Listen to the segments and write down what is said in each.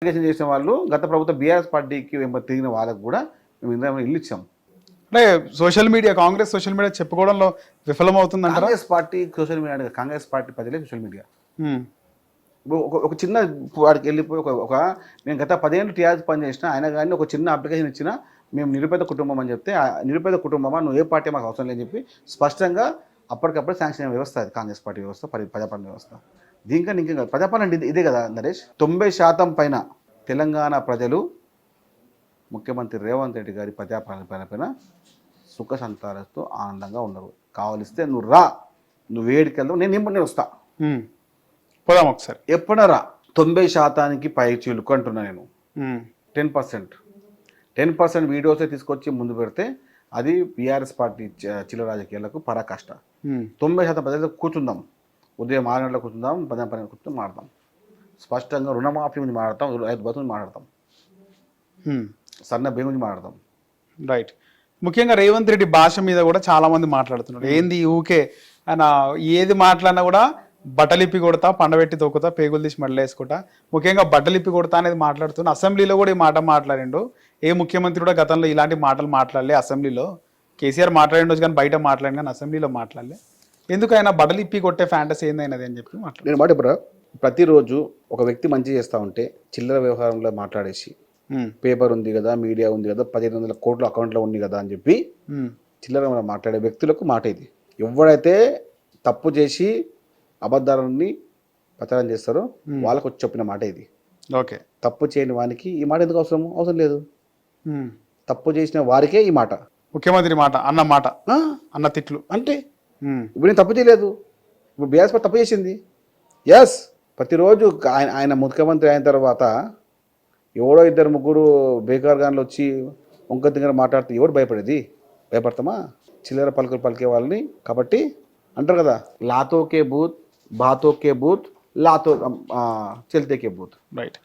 Application చేసిన వాళ్ళు గత ప్రభుత్వం బీఆర్ఎస్ పార్టీకి తిరిగిన వాళ్ళకు కూడా మేము ఇందులో ఇల్లు ఇచ్చాం. అంటే social media, Congress social media చెప్పుకోవడంలో విఫలమవుతుందంటారా? Congress party social media, Congress party ప్రజలే సోషల్ మీడియా. ఒక చిన్న వాడికి వెళ్ళిపోయి ఒక నేను గత 10 ఏళ్ళు టీఆర్ఎస్ పని చేసిన ఆయన కానీ ఒక చిన్న అప్లికేషన్ ఇచ్చినా మేము నిరుపేద కుటుంబం అని చెప్తే నిరుపేద కుటుంబమా నువ్వు ఏ పార్టీ మాకు అవసరం లేదని చెప్పి స్పష్టంగా అప్పటికప్పుడు శాంక్షన్ అయిన వ్యవస్థ అది కాంగ్రెస్ పార్టీ వ్యవస్థ, ప్రజాపాలన వ్యవస్థ. దీనికన్నా ఇంకేం కాదు. ప్రజాపాలన అంటే ఇదే కదా నరేష్. 90% పైన తెలంగాణ ప్రజలు ముఖ్యమంత్రి రేవంత్ రెడ్డి గారి ప్రజాపాలన పైన సుఖ సంతాలతో ఆనందంగా ఉన్నారు. కావలిస్తే నువ్వు రా, నువ్వు వేడికెళ్దావు, నేను వస్తా, పోదాం ఒకసారి. ఎప్పుడన్నా రా. 90% పై చిలుకు అంటున్నా నేను. 10% వీడియోసే తీసుకొచ్చి ముందు పెడితే అది బీఆర్ఎస్ పార్టీ చిల్ల రాజకీయాలకు పరాకాష్ట. 90% ప్రజలకు కూర్చుందాం, ఉదయం 6 గంటలకు కూర్చుందాం, 10 కూర్చుందాం, మాట్లాడతాం. స్పష్టంగా రుణమాఫీ గురించి మాట్లాడతాం, రైతు బంధు గురించి మాట్లాడతాం, సన్న బియ్యం గురించి మాట్లాడతాం. రైట్. ముఖ్యంగా రేవంత్ రెడ్డి భాష మీద కూడా చాలా మంది మాట్లాడుతున్నారు. ఏంది ఊకే ఆయన ఏది మాట్లాడినా కూడా బట్టలిప్పి కొడతా, పండబెట్టి తొక్కుతా, పేగులు తీసి మళ్ళీ వేసుకుంటా, ముఖ్యంగా బట్టలిప్పి కొడతా అనేది మాట్లాడుతున్నా. అసెంబ్లీలో కూడా ఈ మాట మాట్లాడిండు. ఏ ముఖ్యమంత్రి కూడా గతంలో ఇలాంటి మాటలు మాట్లాడలే. అసెంబ్లీలో కేసీఆర్ మాట్లాడిండొచ్చు కానీ బయట మాట్లాడి కానీ అసెంబ్లీలో మాట్లాడలే. ఎందుకు ఆయన బట్టలిప్పి కొట్టే ఫ్యాంటసీ ఏందైనది అని చెప్పి మాట్లాడు. నేను మాట ఇప్పుడు ప్రతిరోజు ఒక వ్యక్తి మంచి చేస్తూ ఉంటే చిల్లర వ్యవహారంలో మాట్లాడేసి పేపర్ ఉంది కదా, మీడియా ఉంది కదా, 1500 కోట్ల అకౌంట్లో ఉంది కదా అని చెప్పి చిల్లర మాట్లాడే వ్యక్తులకు మాట ఇది. ఎవడైతే తప్పు చేసి అబద్ధాలని ప్రచారం చేస్తారో వాళ్ళకు వచ్చి చెప్పిన మాట ఇది. ఓకే. తప్పు చేయని వానికి ఈ మాట ఎందుకు అవసరం లేదు. తప్పు చేసిన వారికే ఈ మాట, ముఖ్యమంత్రి మాట, అన్న తిట్లు. అంటే ఇప్పుడు నేను తప్పు చేయలేదు, ఇప్పుడు బీఆర్ఎస్ పార్టీ తప్పు చేసింది. ఎస్, ప్రతిరోజు ఆయన ముఖ్యమంత్రి అయిన తర్వాత ఎవడో 2-3 బేకార్గాన్లు వచ్చి వంక దగ్గర మాట్లాడితే ఎవరు భయపడతామా? చిల్లర పలుకులు పలికే వాళ్ళని. కాబట్టి అంటారు కదా, లాతోకే బూత్, బాతోకే బూత్, లాతో చెల్తేకే బూత్. రైట్.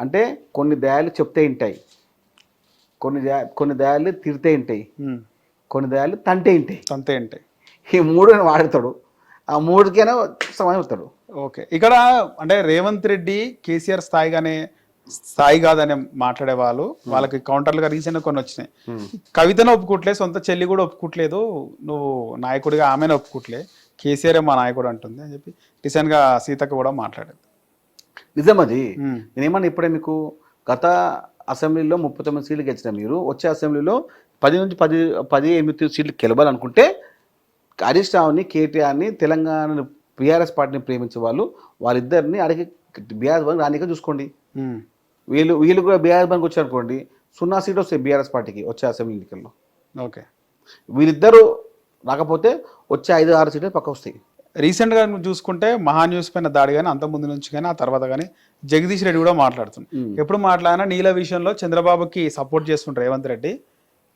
అంటే కొన్ని దయాలు చెప్తే వింటాయి, కొన్ని దయాలు తిరితే వింటాయి, కొన్ని దయాలు తంటే వింటాయి. ఈ 3 వాడతాడు, ఆ 3కైనా సమయం అవుతాడు. ఓకే. ఇక్కడ అంటే రేవంత్ రెడ్డి కేసీఆర్ స్థాయి కాదని మాట్లాడే వాళ్ళకి కౌంటర్లుగా రీసెంట్గా కొన్ని వచ్చినాయి. కవితను ఒప్పుకోవట్లేదు, సొంత చెల్లి కూడా ఒప్పుకోవట్లేదు, నువ్వు నాయకుడిగా ఆమెను ఒప్పుకోవట్లే, కేసీఆర్ మా నాయకుడు అంటుంది అని చెప్పి రీసెంట్గా సీతక్క కూడా మాట్లాడేది. నిజం అది. నేనేమన్నా ఇప్పుడే మీకు గత అసెంబ్లీలో 39 సీట్లు గెలిచిన మీరు వచ్చే అసెంబ్లీలో 10 నుంచి 18 సీట్లు గెలవాలనుకుంటే హరీష్ రావుని, కేటీఆర్ని, తెలంగాణ బీఆర్ఎస్ పార్టీని ప్రేమించే వాళ్ళిద్దరిని అడిగి బీఆర్ఎస్ బంక్ రానిక చూసుకోండి. వీళ్ళు కూడా బీఆర్ఎస్ బంక్ వచ్చారనుకోండి, 0 సీట్లు వస్తాయి బీఆర్ఎస్ పార్టీకి వచ్చే అసెంబ్లీ ఎన్నికల్లో. ఓకే. వీళ్ళిద్దరూ రాకపోతే వచ్చే 5-6 సీట్లు పక్క వస్తాయి. రీసెంట్గా చూసుకుంటే మహా న్యూస్ పైన దాడి కానీ అంత ముందు నుంచి కానీ ఆ తర్వాత కానీ జగదీష్ రెడ్డి కూడా మాట్లాడుతుంది. ఎప్పుడు మాట్లాడినా నీళ్ళ విషయంలో చంద్రబాబుకి సపోర్ట్ చేస్తుంటారు రేవంత్ రెడ్డి.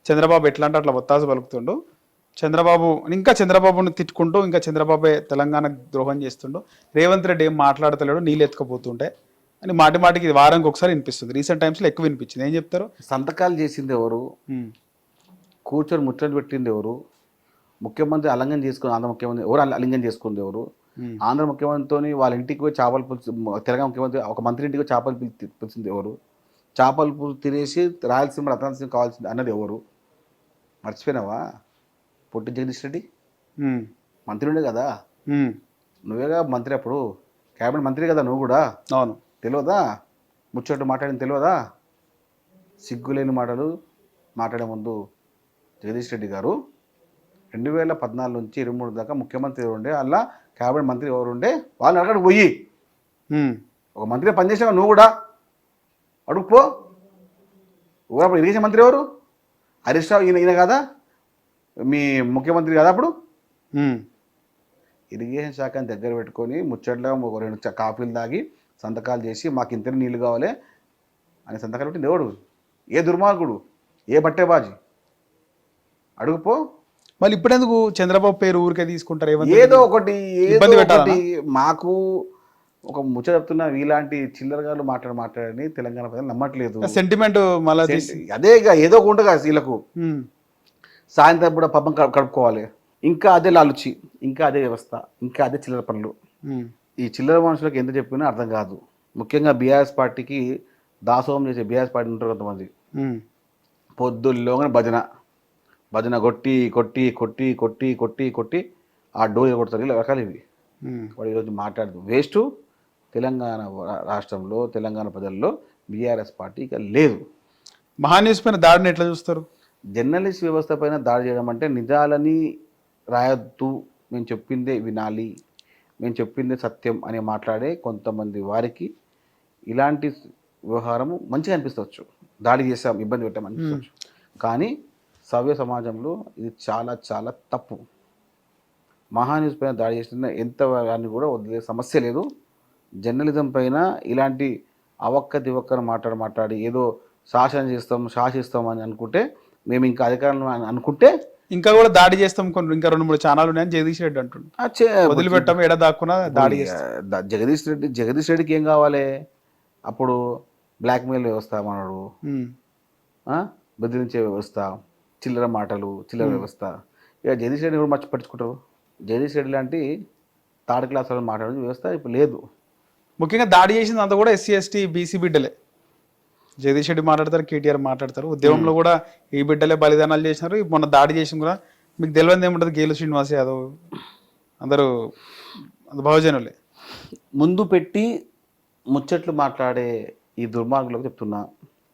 చంద్రబాబు ఎట్లా అంటే అట్లా ఒత్తాసు పలుకుతుండు. చంద్రబాబుని తిట్టుకుంటూ ఇంకా చంద్రబాబే తెలంగాణకు ద్రోహం చేస్తుండు. రేవంత్ రెడ్డి ఏం మాట్లాడతలేడు, నీళ్ళు ఎత్తుకపోతుంటే అని మాటికి వారానికి ఒకసారి వినిపిస్తుంది. రీసెంట్ టైమ్స్లో ఎక్కువ వినిపించింది. ఏం చెప్తారు? సంతకాలు చేసింది ఎవరు, కూర్చొని ముచ్చట పెట్టింది ఎవరు, ముఖ్యమంత్రి అలంగం చేసుకుని ఆంధ్ర ముఖ్యమంత్రి ఎవరు అలింగం చేసుకుంది ఎవరు, ఆంధ్ర ముఖ్యమంత్రితో వాళ్ళ ఇంటికి పోయి చేపల పులుసు, తెలంగాణ ముఖ్యమంత్రి ఒక మంత్రి ఇంటికి చేపల పులిసింది ఎవరు, చేపల పులుసు తినేసి రాయలసీమ రతనాలసీమ కావాల్సింది అన్నది ఎవరు? మర్చిపోయినావా? పొట్టి జగదీష్ రెడ్డి మంత్రి ఉండే కదా, నువ్వేగా మంత్రి, అప్పుడు క్యాబినెట్ మంత్రి కదా నువ్వు కూడా. అవును. తెలియదా? ముచ్చట మాట్లాడింది తెలియదా? సిగ్గులేని మాటలు మాట్లాడే ముందు జగదీష్ రెడ్డి గారు 2014 నుంచి 23 దాకా ముఖ్యమంత్రి ఎవరు ఉండే, అలా క్యాబినెట్ మంత్రి ఎవరు ఉండే వాళ్ళని అడగడానికి పోయి ఒక మంత్రిగా పనిచేసావు నువ్వు కూడా అడుగుపో. అప్పుడు ఇరిగేషన్ మంత్రి ఎవరు? హరీష్ రావు. ఈయన కదా మీ ముఖ్యమంత్రి కదా అప్పుడు. ఇరిగేషన్ శాఖని దగ్గర పెట్టుకొని ముచ్చట్లా 2 కాఫీలు తాగి సంతకాలు చేసి మాకు ఇంత నీళ్ళు కావాలి అని సంతకాలు పెట్టింది ఎవడు? ఏ దుర్మార్గుడు, ఏ బట్టేబాజీ? అడుగుపో. మళ్ళీ ఇప్పుడెందుకు చంద్రబాబు పేరు ఊరికే తీసుకుంటారు? ఏదో ఒకటి మాకు ఒక ముచ్చట చెప్తున్నా, ఇలాంటి చిల్లరగాళ్ళు మాట్లాడని తెలంగాణ ప్రజలు నమ్మట్లేదు. సెంటిమెంట్ మళ్ళీ అదే ఏదో ఒక ఉండగా వీళ్ళకు సాయంత్రం కూడా పబ్బం కడుపుకోవాలి, ఇంకా అదే లాలుచి, ఇంకా అదే వ్యవస్థ, ఇంకా అదే చిల్లర పనులు. ఈ చిల్లర మనుషులకు ఎంత చెప్పినా అర్థం కాదు. ముఖ్యంగా బీఆర్ఎస్ పార్టీకి దాసోహం చేసే బీఆర్ఎస్ పార్టీ ఉంటారు కొంతమంది. పొద్దుల్లోగానే భజన కొట్టి కొట్టి కొట్టి కొట్టి కొట్టి కొట్టి ఆ డోర్ కొడతారు. ఇలా రకాలు ఇవి. వాడు ఈరోజు మాట్లాడుతూ వేస్ట్. తెలంగాణ రాష్ట్రంలో తెలంగాణ ప్రజల్లో బీఆర్ఎస్ పార్టీ ఇక లేదు. మహాన్యూస్ పైన దాడిని ఎట్లా చూస్తారు? జర్నలిస్ట్ వ్యవస్థ పైన దాడి చేయడం అంటే నిజాలని రాయొద్దు, మేము చెప్పిందే వినాలి, మేము చెప్పిందే సత్యం అని మాట్లాడే కొంతమంది వారికి ఇలాంటి వ్యవహారము మంచిగా అనిపిస్తవచ్చు, దాడి చేసాం ఇబ్బంది పెట్టాం అనిపించవచ్చు. కానీ సవ్య సమాజంలో ఇది చాలా చాలా తప్పు. మహాన్యూస్ పైన దాడి చేసిన ఎంత వారిని కూడా వదిలే సమస్య లేదు. జర్నలిజం పైన ఇలాంటి అవక్క దివక్కను మాట్లాడి ఏదో శాసిస్తాం అని అనుకుంటే, మేము ఇంకా అధికారంలో అనుకుంటే ఇంకా కూడా దాడి చేస్తాం, కొన్ని ఇంకా 2-3 ఛానల్ ఉన్నాయని జగదీష్ రెడ్డి అంటుండు. వదిలిపెట్టాము, ఎడ దాక్కున్నా దాడి చేస్తాం. జగదీష్ రెడ్డికి ఏం కావాలి? అప్పుడు బ్లాక్మెయిల్ వ్యవస్థ మనడు, బెదిరించే వ్యవస్థ, చిల్లర మాటలు, చిల్లర వ్యవస్థ. ఇక జగదీష్ రెడ్డి కూడా పట్టించుకుంటారు. జగదీష్ రెడ్డి లాంటి థర్డ్ క్లాస్ వాళ్ళు మాట్లాడే వ్యవస్థ ఇప్పుడు లేదు. ముఖ్యంగా దాడి చేసింది అంతా కూడా ఎస్సీ ఎస్టీ బీసీ బిడ్డలే. జగదీష్ రెడ్డి మాట్లాడతారు, కేటీఆర్ మాట్లాడతారు. ఉద్యమంలో కూడా ఈ బిడ్డలే బలిదానాలు చేసినారు. మొన్న దాడి చేసిన కూడా మీకు తెలియదు ఏముంటుంది, గేలు శ్రీనివాస్ యాదవ్ అందరూ బహుజనులే. ముందు పెట్టి ముచ్చట్లు మాట్లాడే ఈ దుర్మార్గులకు చెప్తున్నా,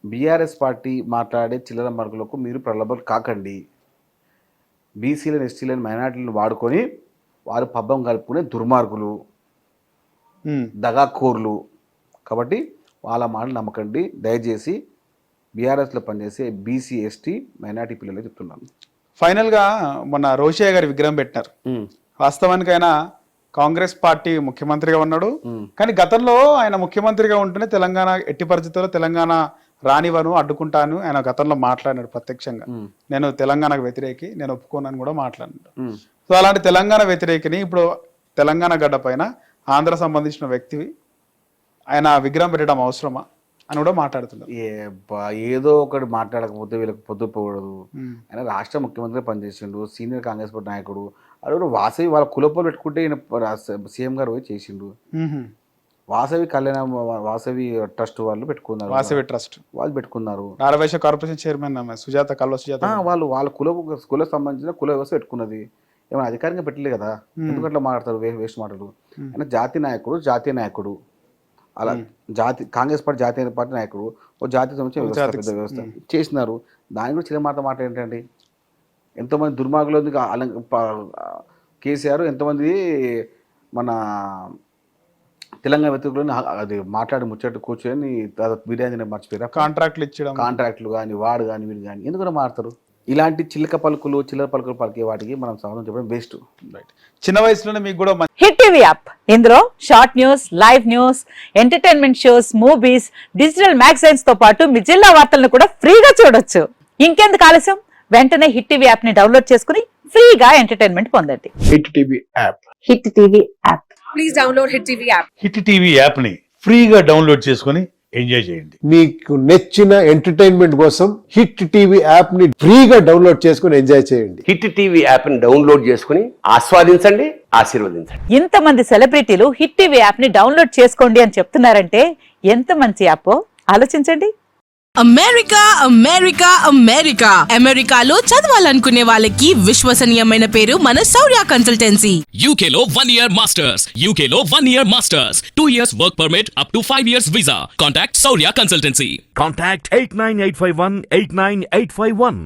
బీఆర్ఎస్ పార్టీ మాట్లాడే చిల్లర మార్గులకు మీరు ప్రలోభాలు కాకండి. బీసీలను ఎస్టీలను మైనార్టీలను వాడుకొని వారు పబ్బం కలుపుకునే దుర్మార్గులు, దగాకోర్లు. కాబట్టి వాళ్ళ మాటలు నమ్మకండి. దయచేసి బీఆర్ఎస్లో పనిచేసే బీసీ ఎస్టీ మైనార్టీ పిల్లలే చెప్తున్నాను. ఫైనల్గా మొన్న రోషయ్య గారి విగ్రహం పెట్టినారు. వాస్తవానికైనా కాంగ్రెస్ పార్టీ ముఖ్యమంత్రిగా ఉన్నాడు. కానీ గతంలో ఆయన ముఖ్యమంత్రిగా ఉంటేనే తెలంగాణ ఎట్టి పరిస్థితుల్లో తెలంగాణ రానివను అడ్డుకుంటాను ఆయన గతంలో మాట్లాడినాడు ప్రత్యక్షంగా. నేను తెలంగాణకు వ్యతిరేకి, నేను ఒప్పుకోనని కూడా మాట్లాడినాడు. సో అలాంటి తెలంగాణ వ్యతిరేకిని ఇప్పుడు తెలంగాణ గడ్డ పైన ఆంధ్ర సంబంధించిన వ్యక్తివి ఆయన విగ్రహం పెట్టడం అవసరమా అని కూడా మాట్లాడుతున్నారు. ఏదో ఒకటి మాట్లాడకపోతే వీళ్ళకి పొద్దుపోకూడదు. ఆయన రాష్ట్ర ముఖ్యమంత్రిగా పనిచేసిండు, సీనియర్ కాంగ్రెస్ పార్టీ నాయకుడు. అది వాసవి వాళ్ళ కులపోలు పెట్టుకుంటే ఈయన సీఎం గారు పోయి చేసిండు. వాసవి కళ్యాణ వాసవి ట్రస్ట్ వాళ్ళు పెట్టుకున్నారు, వాసవి ట్రస్ట్ వాళ్ళు పెట్టుకున్నారు. ఆరవైశ్య కార్పొరేషన్ చైర్మన్ సుజాత కల్వ సుజాత వాళ్ళ కుల సంబంధించిన కుల వ్యవస్థ పెట్టుకున్నది. ఏమైనా అధికారికంగా పెట్టలేదు కదా, ఎందుకంటే మాట్లాడతారు వేస్ట్ మాటలు. ఆయన జాతీయ నాయకుడు అలా కాంగ్రెస్ పార్టీ జాతీయ పార్టీ నాయకుడు, ఓ జాతీయ సంబంధించిన పెద్ద వ్యవస్థ చేసినారు. దాని కూడా చిన్న మాట ఏంటండి? ఎంతోమంది దుర్మార్గులు కేసీఆర్, ఎంతోమంది మన తెలంగాణ వ్యక్తులను అది మాట్లాడి ముచ్చట్టు కూర్చొని బిర్యానీ మర్చిపోయారు. కాంట్రాక్ట్లు కానీ వాడు కానీ వీడు కానీ ఎందుకంటే మాట్లాడతారు. ఇలాంటి చిల్లర పలుకులు పలికే వాటికి మనం సమాధానం చెప్పడం బెస్ట్. చిన్న వయసులోనే మీకు కూడా హిట్ టీవీ యాప్, ఇందులో short news, live news, entertainment shows, movies, digital magazines తో పాటు మీ జిల్లా వార్తలను కూడా ఫ్రీగా చూడొచ్చు. ఇంకెందుకు ఆలస్యం, వెంటనే హిట్ టీవీ యాప్ ని డౌన్లోడ్ చేసుకుని ఫ్రీగా ఎంటర్టైన్మెంట్ పొందండి. Hit TV app, hit TV app, please download hit TV app. Hit TV app ని ఫ్రీగా డౌన్లోడ్ చేసుకుని ఎంజాయ్ చేయండి. మీకు నచ్చిన ఎంటర్టైన్మెంట్ కోసం హిట్ టీవీ యాప్ ని ఫ్రీగా డౌన్లోడ్ చేసుకుని ఎంజాయ్ చేయండి. హిట్ టీవీ యాప్ ని డౌన్లోడ్ చేసుకుని ఆస్వాదించండి, ఆశీర్వదించండి. ఇంతమంది సెలబ్రిటీలు హిట్ టీవీ యాప్ ని డౌన్లోడ్ చేసుకోండి అని చెప్తున్నారంటే ఎంత మంచి యాప్ ఆలోచించండి. అమెరికా అమెరికాలో చదవాలనుకునే వాళ్ళకి విశ్వసనీయమైన పేరు మన శౌర్య కన్సల్టెన్సీ. UK లో 1 year masters, 2 years work permit up to 5 years visa. Contact Saurya Consultancy. Contact 89851 89851.